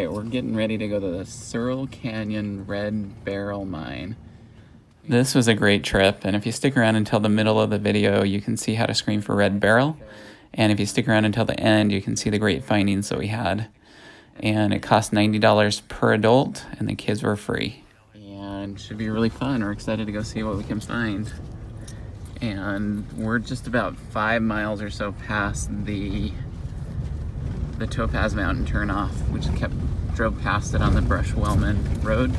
right, we're getting ready to go to the Searle Canyon Red Beryl mine. This was a great trip, and if you stick around until the middle of the video, you can see how to screen for red beryl. And if you stick around until the end, you can see the great findings that we had. And it cost $90 per adult, and the kids were free. And should be really fun. We're excited to go see what we can find. And we're just about 5 miles or so past the Topaz Mountain turnoff. We just drove past it on the Brush-Wellman Road.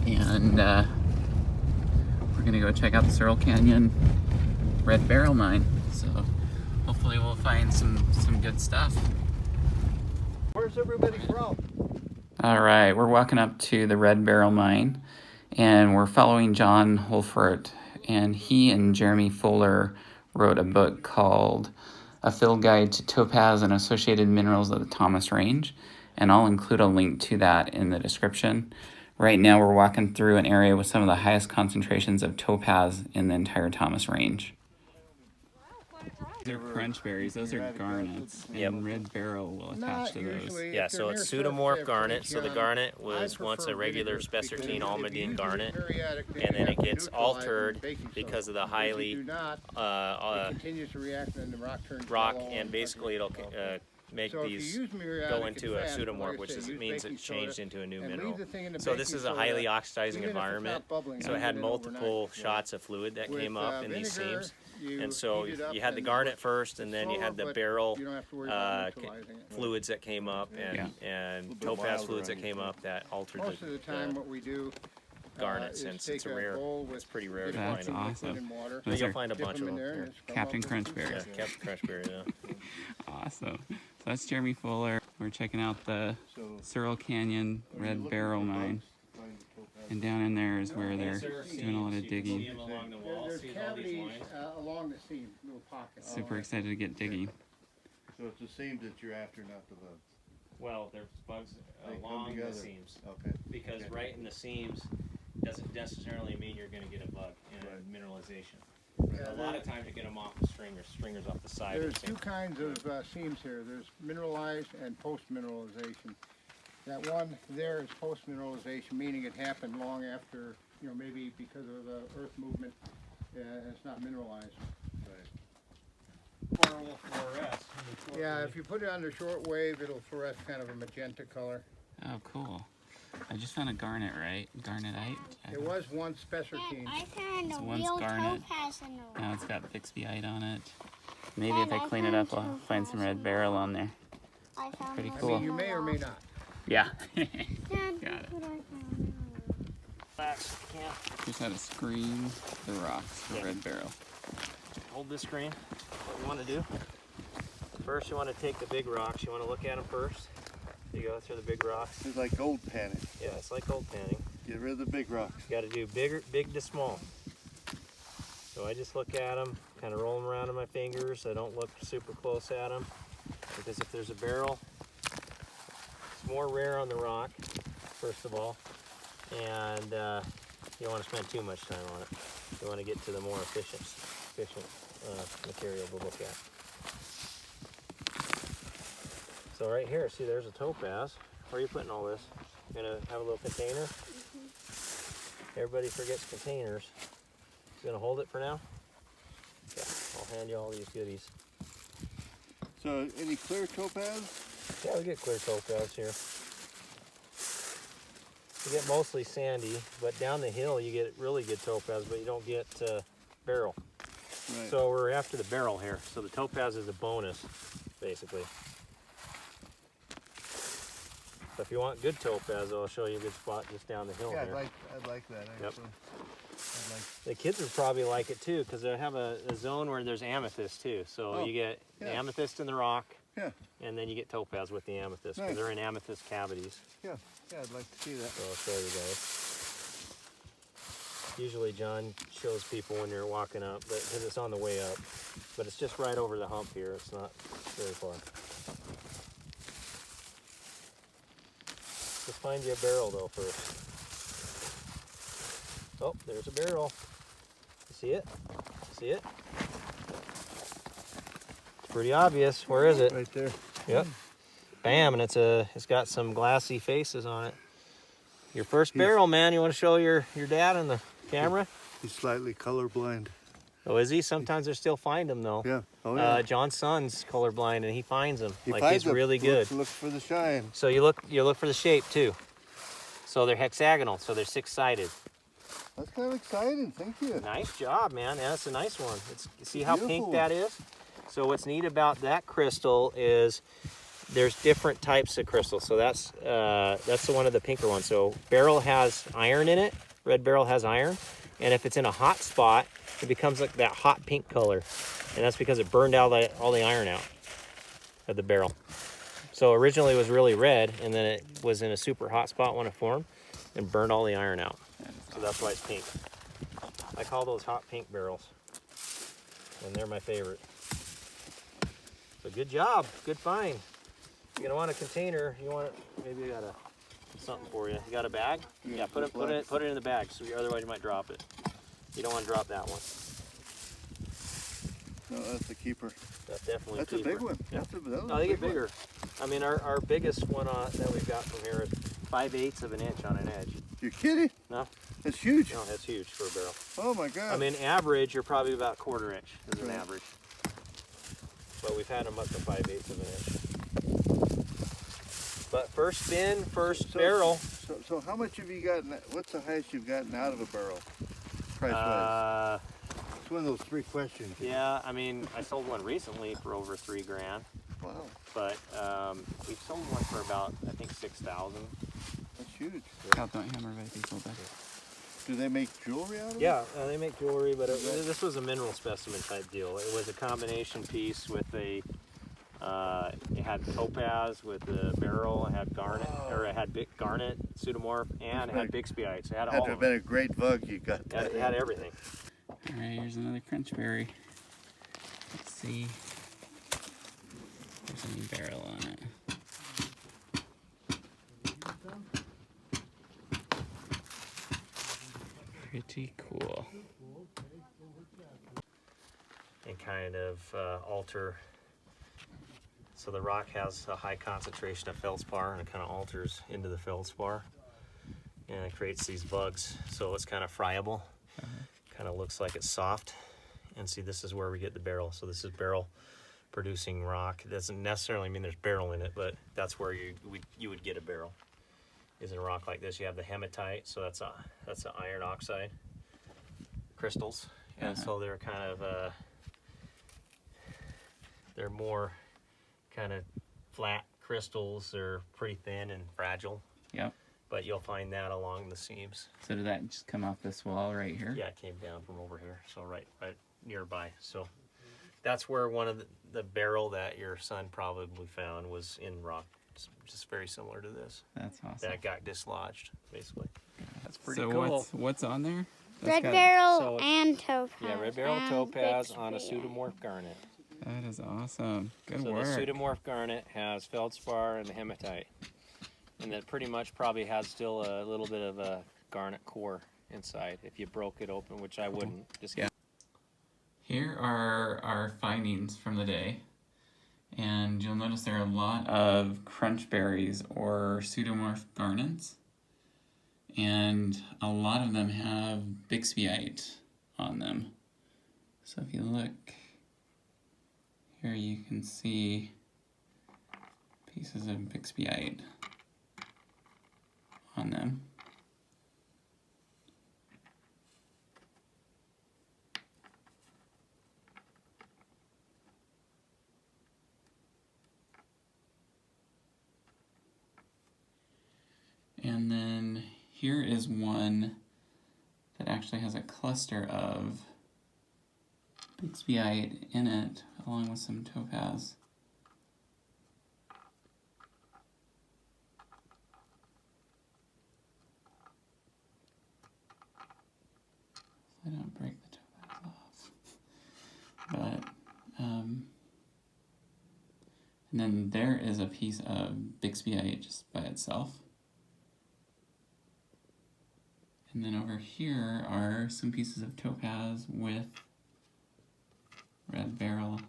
And we're gonna go check out the Searle Canyon Red Beryl mine. So hopefully we'll find some good stuff. Where's everybody from? All right, we're walking up to the Red Beryl mine, and we're following John Holford, and he and Jeremy Fuller wrote a book called A Field Guide to Topaz and Associated Minerals of the Thomas Range, and I'll include a link to that in the description. Right now we're walking through an area with some of the highest concentrations of topaz in the entire Thomas Range. These are crunch berries, those are garnets, and red beryl will attach to those. Yeah, so it's pseudomorph garnet. So the garnet was once a regular spessartine almandine garnet, and then it gets altered because of the highly rock, and basically it'll make these go into a pseudomorph, which means it changed into a new mineral. So this is a highly oxidizing environment, so it had multiple shots of fluid that came up in these seams. And so you had the garnet first, and then you had the beryl fluids that came up, and topaz fluids that came up that altered the garnet, since it's pretty rare to find. That's awesome. You'll find a bunch of them here. Captain Crunchberry. Yeah, Captain Crunchberry, yeah. Awesome. So that's Jeremy Fuller. We're checking out the Searle Canyon Red Beryl mine. And down in there is where they're doing a lot of digging. There's cavities along the seam, little pockets. Super excited to get digging. So it's the seams that you're after, not the bugs. Well, there's bugs along the seams. Okay. Because right in the seams doesn't necessarily mean you're going to get a bug in mineralization. A lot of times you get them off the stringers off the side. There's two kinds of seams here. There's mineralized and post-mineralization. That one there is post-mineralization, meaning it happened long after, maybe because of the earth movement, it's not mineralized. Or will fluoresce. Yeah, if you put it under shortwave, it'll fluoresce kind of a magenta color. Oh, cool. I just found a garnet, right? Garnetite? It was once spessartine. I found It's a once real garnet. topaz in the Now rock. it's got Bixbyite on it. Maybe if And I I clean it up, found I'll find some red beryl on there. I found Pretty one cool. I mean, you in may the or may rock. not. Yeah. Dad, Got it. what I found. Relax, can't Just how to screen the rocks for red beryl. hold this screen. What you want to do? First, you want to take the big rocks. You want to look at them first. You go through the big rocks. It's like gold panning. Yeah, it's like gold panning. Get rid of the big rocks. You got to do big to small. So I just look at them, kind of roll them around in my fingers. I don't look super close at them, because if there's a beryl, it's more rare on the rock, first of all, and you don't want to spend too much time on it. You want to get to the more efficient material to look at. So right here, see, there's a topaz. Where are you putting all this? You gonna have a little container? Everybody forgets containers. You gonna hold it for now? Yeah, I'll hand you all these goodies. So any clear topaz? Yeah, we get clear topaz here. You get mostly sandy, but down the hill you get really good topaz, but you don't get beryl. Right. So we're after the beryl here. So the topaz is a bonus, basically. So if you want good topaz, I'll show you a good spot just down the hill Yeah, here. I'd like that actually. The kids would probably like it too, because they have a zone where there's amethyst too. So you get amethyst in the rock, and then you get topaz with the amethyst, because they're in amethyst cavities. Yeah, I'd like to see that. So I'll show you guys. Usually John shows people when you're walking up, because it's on the way up. But it's just right over the hump here. It's not very far. Let's find you a beryl though first. Oh, there's a beryl. You see it? See it? It's pretty obvious. Where is it? Right there. Yep. Bam, and it's got some glassy faces on it. Your first barrel, man. You want to show your dad on the camera? He's slightly colorblind. Oh, is he? Sometimes they still find them though. Yeah. Oh yeah. John's son's colorblind, and he finds them. He Like finds he's really good. Look for the shine. So you look for the shape too. So they're hexagonal, so they're six-sided. That's kind of exciting. Thank you. Nice job, man. Yeah, that's a nice one. See how pink beautiful. that is? So what's neat about that crystal is there's different types of crystals. So that's the one of the pinker ones. So beryl has iron in it. Red beryl has iron, and if it's in a hot spot, it becomes like that hot pink color, and that's because it burned out all the iron out of the beryl. So originally it was really red, and then it was in a super hot spot when it formed and burned all the iron out. So that's why it's pink. I call those hot pink barrels, and they're my favorite. So good job, good find. You're gonna want a container. You want maybe I got something for you. You got a bag? Yeah, put it in the bag. So otherwise you might drop it. You don't want to drop that one. No, that's the keeper. That's definitely That's a a keeper. big one. Yeah. No, They get bigger. I mean, our biggest one that we've got from here is 5/8 of an inch on an edge. You're kidding? No, That's huge. no, that's huge for a barrel. Oh my God. I mean, average, you're probably about 1/4 inch as an Right. average. But we've had them up to 5/8 of an inch. But first spin, first barrel. So how much have you gotten? What's the highest you've gotten out of a barrel? Price-wise. It's one of those three questions. Yeah, I mean, I sold one recently for over $3,000. Wow, But we've sold one for about, I think, 6,000. that's huge. Hammer by people there. Do they make jewelry out of it? Yeah, they make jewelry, but this was a mineral specimen type deal. It was a combination piece with it had topaz with the beryl, it had garnet, or it had garnet, pseudomorph, and it had Bixbyite. So it had Had all to of have been them. a great bug you got that. It had everything. All right, here's another crunchberry. Let's see. There's any beryl on it. Pretty cool. And kind of alter. So the rock has a high concentration of feldspar, and it kind of alters into the feldspar, and it creates these bugs. So it's kind of friable. Kind of looks like it's soft. And see, this is where we get the beryl. So this is beryl producing rock. It doesn't necessarily mean there's beryl in it, but that's where you would get a beryl. Is in a rock like this. You have the hematite, so that's an iron oxide crystals, and so they're kind of they're more kind of flat crystals. They're pretty thin and fragile. Yep. But you'll find that along the seams. So did that just come off this wall right here? Yeah, it came down from over here, so right nearby. So that's where one of the barrel that your son probably found was in rock, just very similar to this. That's awesome. That got dislodged, basically. That's pretty so cool. what's on there? Red beryl so- and topaz. Yeah, red beryl and topaz on a Bixbyite. pseudomorph garnet. That is awesome. Good So work. the pseudomorph garnet has feldspar and the hematite, and that pretty much probably has still a little bit of a garnet core inside if you broke it open, which I wouldn't. Just Yeah. Here are our findings from the day. And you'll notice there are a lot of crunchberries or pseudomorph garnets. And a lot of them have Bixbyite on them. So if you look here, you can see pieces of Bixbyite on them. And then here is one that actually has a cluster of Bixbyite in it, along with some topaz. I don't break the topaz off. But, and then there is a piece of Bixbyite just by itself. And then over here are some pieces of topaz with red beryl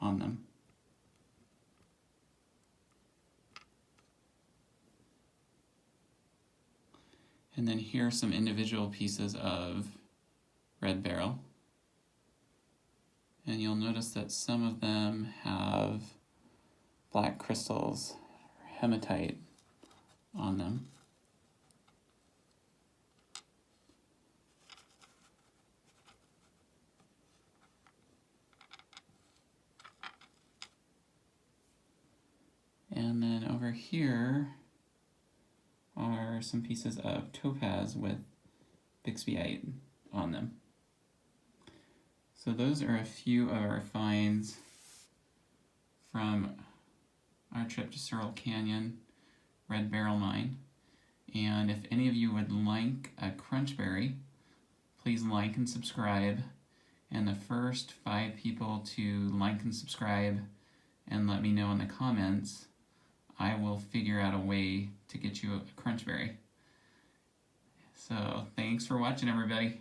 on them. And then here are some individual pieces of red beryl. And you'll notice that some of them have black crystals, hematite, on them. And then over here are some pieces of topaz with Bixbyite on them. So those are a few of our finds from our trip to Searle Canyon Red Beryl Mine. And if any of you would like a crunchberry, please like and subscribe. And the first 5 people to like and subscribe and let me know in the comments, I will figure out a way to get you a crunchberry. So thanks for watching, everybody.